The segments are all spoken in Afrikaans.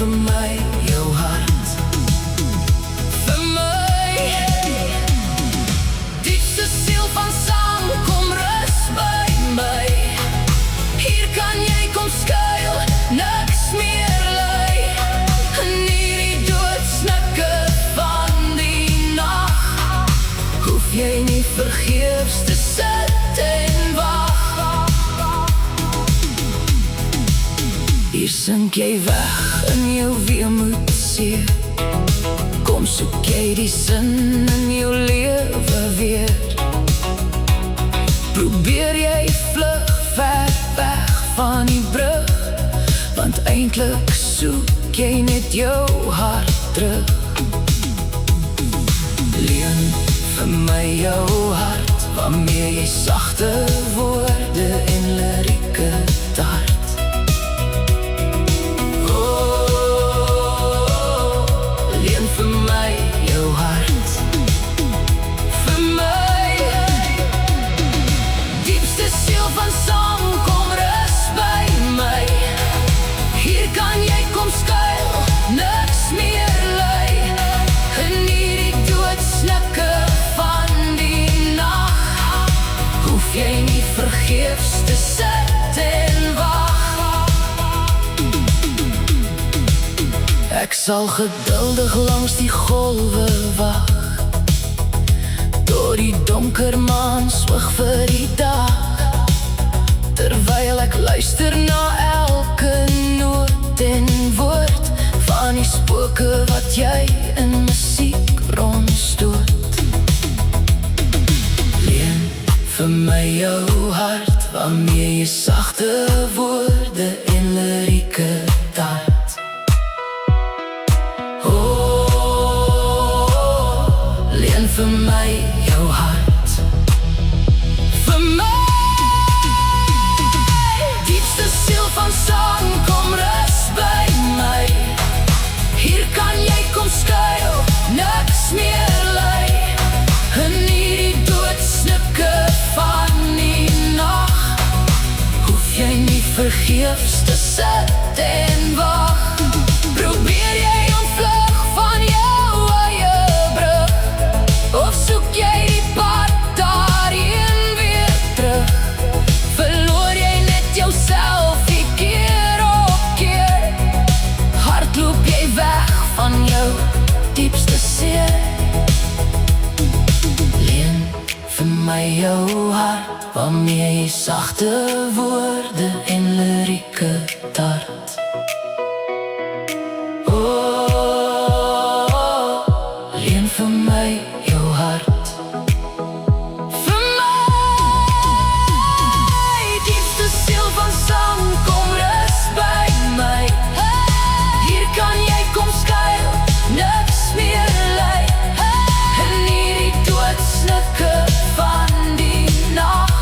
vir my jou hart. Vir my diepste siel van sang, kom rus by my. Hier kan jy kom skuil, niks meer lei. In hierdie doodsnikke van die nag, hoef jy nie vergeefs te sit en wag. Hier sink jy weg in jou weemoed seer. Kom soek jy die sin in jou lewe weer. Probeer jy vlug ver weg van die brug, want eintlik soek jy net jou hart terug. Leen vir my jou hart, waarmee jy sagte woorde en lirieke tart. Vergeefs te sit en wag. Ek sal geduldig langs die golwe wag, door die donker maan swig vir die dag, terwyl ek luister na elke noot en woord van die spooke wat jy in musiek rondstoot. Vir my jou hart, waarmee jy sagte woorde en lirieke tart. Leen vir my jou hart. Vir my diepste siel van sang, kom rus by my. Hier kan jy kom skuil, niks meer lei. In hierdie doodsnikke van die nag, hoef jy nie vergeefs te sit en wag. Probeer jy ontvlug van jou eie brug, of soek jy die pad daarheen weer terug? Verloor jy net jouself die keer op keer? Hardloop jy weg van jou diepste seer? Vir my jou hart, waarmee jy sagte woorde en lirieke tart. Leen vir my jou hart. Vir my diepste siel van sang, kom rus by my. Hier kan jy kom skuil, niks meer lei. In hierdie doodsnikke van die nag,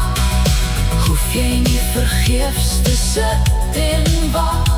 hoef jy nie vergeefs te sit en wag.